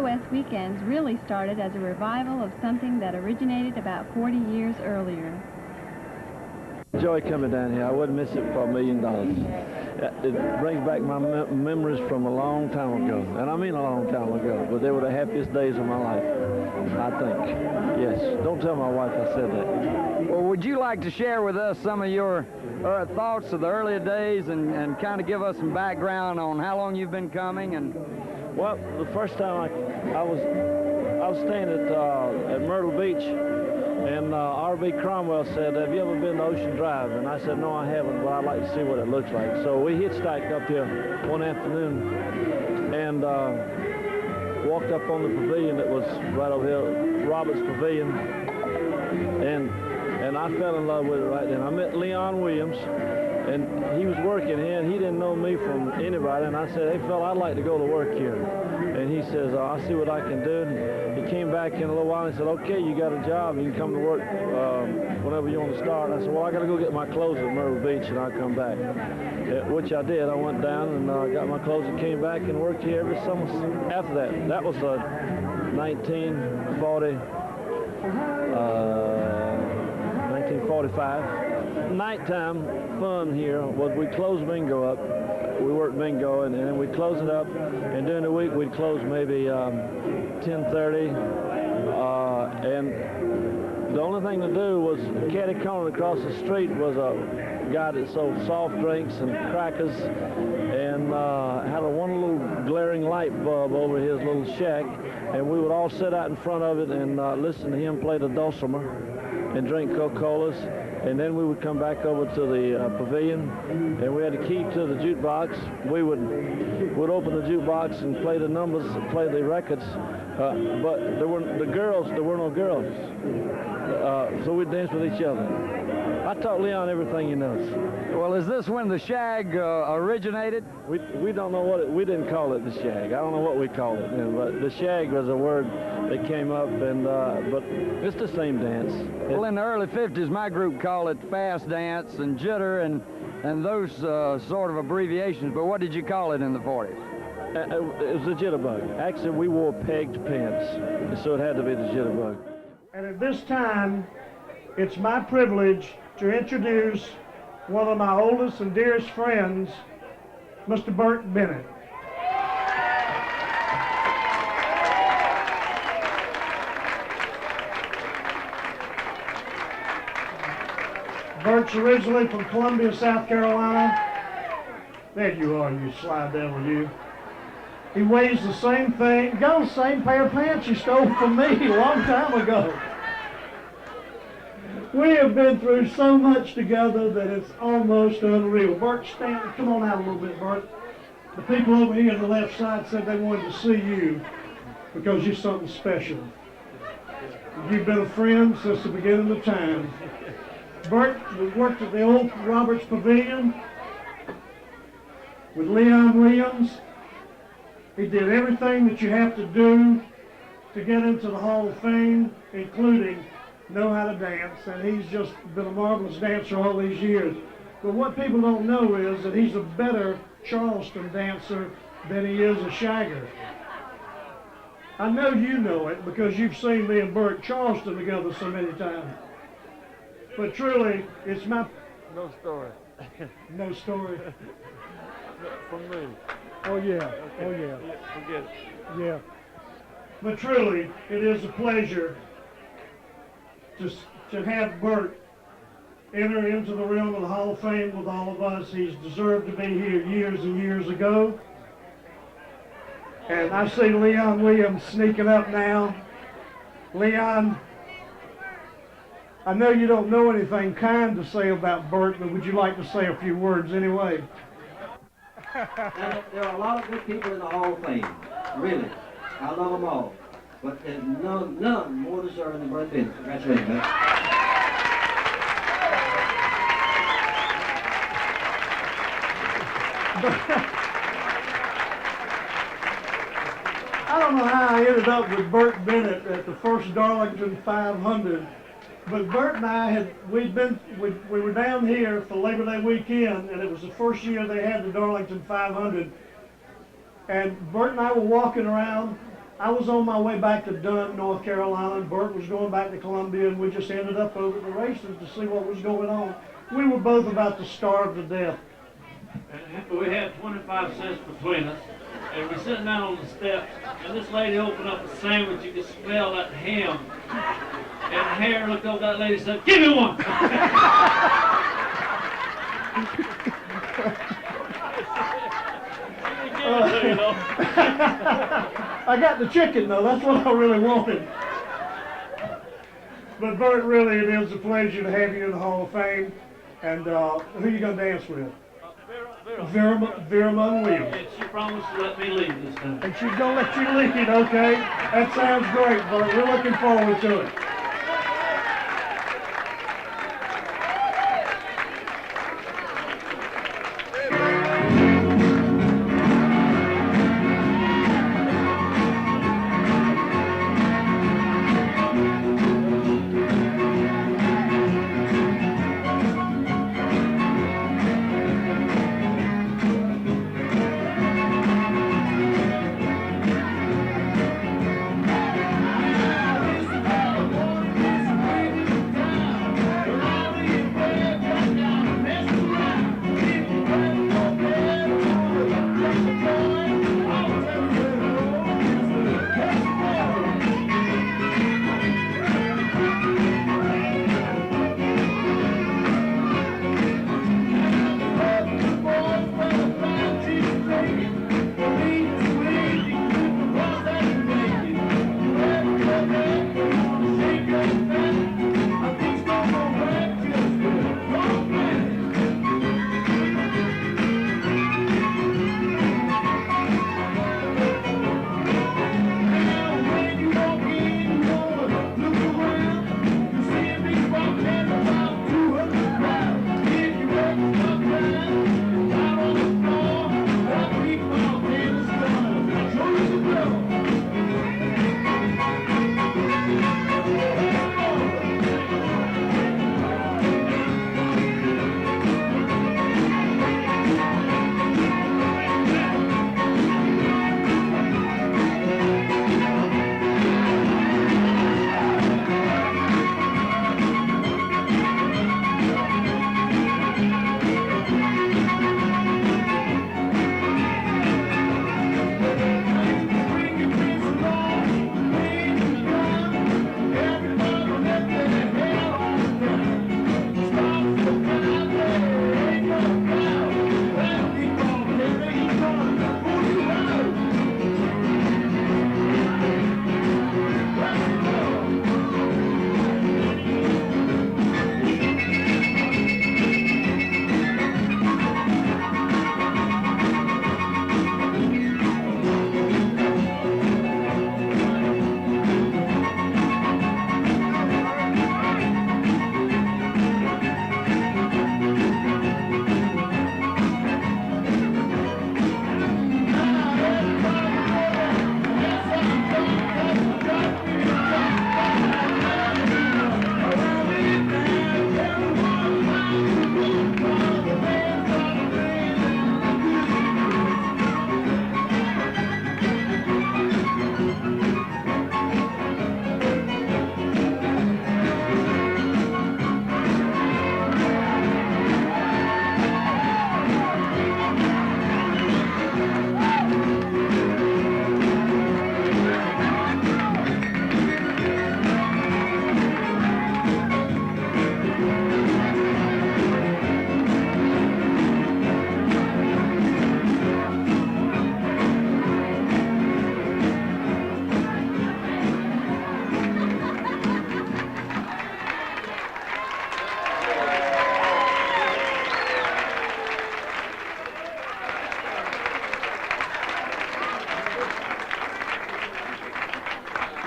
BOS weekends really started as a revival of something that originated about 40 years earlier. Joy coming down here. I wouldn't miss it for $1 million. It brings back my memories from a long time ago, and I mean a long time ago, but they were the happiest days of my life, I think. Yes. Don't tell my wife I said that. Well, would you like to share with us some of your thoughts of the earlier days and kind of give us some background on how long you've been coming? And well, the first time I was staying at Myrtle Beach, and R.B. Cromwell said, "Have you ever been to Ocean Drive?" And I said, "No, I haven't, but I'd like to see what it looks like." So we hitchhiked up here one afternoon and walked up on the pavilion that was right over here, Robert's Pavilion, and I fell in love with it right then. I met Leon Williams, and he was working here, and he didn't know me from anybody, and I said, "Hey, fella, I'd like to go to work here." And he says, "I'll see what I can do." And he came back in a little while and said, "Okay, you got a job, you can come to work whenever you want to start." And I said, "Well, I got to go get my clothes at Myrtle Beach, and I'll come back." Which I did. I went down and got my clothes and came back and worked here every summer after that. That was 1945. Nighttime fun here was we closed bingo up. We worked bingo, and then we'd close it up, and during the week we'd close maybe 10:30, and the only thing to do was catty corner across the street was a guy that sold soft drinks and crackers, and had a one little glaring light bulb over his little shack, and we would all sit out in front of it and listen to him play the dulcimer and drink Coca-Colas. And then we would come back over to the pavilion, and we had a key to the jukebox. We would open the jukebox and play the numbers, play the records, but there were no girls. So we'd dance with each other. I taught Leon everything he knows. well, is this when the shag originated? We don't know what we didn't call it the shag. I don't know what we called it, but the shag was a word that came up, and but it's the same dance. Well, in the early 50s, my group called it fast dance and jitter and those sort of abbreviations. But what did you call it in the 40s? It was the jitterbug. Actually, we wore pegged pants, so it had to be the jitterbug. And at this time, it's my privilege to introduce one of my oldest and dearest friends, Mr. Burt Bennett. Burt's originally from Columbia, South Carolina. There you are, you slide down with you. He weighs the same thing, got the same pair of pants you stole from me a long time ago. We have been through so much together that it's almost unreal. Burt, come on out a little bit, Burt. The people over here on the left side said they wanted to see you because you're something special. You've been a friend since the beginning of time. Burt worked at the old Roberts Pavilion with Leon Williams. He did everything that you have to do to get into the Hall of Fame, including know how to dance, and he's just been a marvelous dancer all these years. But what people don't know is that he's a better Charleston dancer than he is a Shagger. I know you know it because you've seen me and Burt Charleston together so many times. But truly, it's my... No story. No story. From me. Oh, yeah. Okay. Oh, yeah. Forget it. Yeah. But truly, it is a pleasure to have Burt enter into the realm of the Hall of Fame with all of us. He's deserved to be here years and years ago. And I see Leon Williams sneaking up now. Leon, I know you don't know anything kind to say about Burt, but would you like to say a few words anyway? Now, there are a lot of good people in the Hall of Fame, really. I love them all. But there's none more deserving than Burt Bennett. Congratulations, man. I don't know how I ended up with Burt Bennett at the first Darlington 500, but Burt and I we were down here for Labor Day weekend, and it was the first year they had the Darlington 500. And Burt and I were walking around, I was on my way back to Dunn, North Carolina, and Burt was going back to Columbia, and we just ended up over at the races to see what was going on. We were both about to starve to death. And we had 25 cents between us, and we're sitting down on the steps, and this lady opened up a sandwich. You could smell that ham. And Harry looked over at that lady and said, "Give me one!" I got the chicken, though. That's what I really wanted. But Burt, really, it is a pleasure to have you in the Hall of Fame. And who are you going to dance with? Vera Williams. And she promised to let me lead this time. And she's going to let you lead, okay? That sounds great, Burt. We're looking forward to it.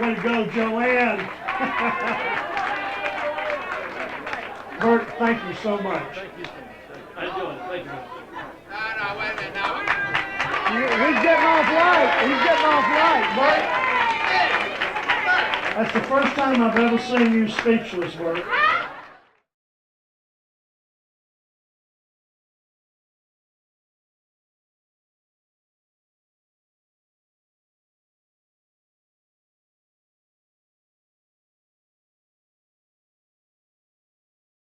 Way to go, Joanne. Burt, thank you so much. Thank you. I enjoyed it. Thank you. No, wait a minute now. He's getting off light. He's getting off light, Burt. That's the first time I've ever seen you speechless, Burt.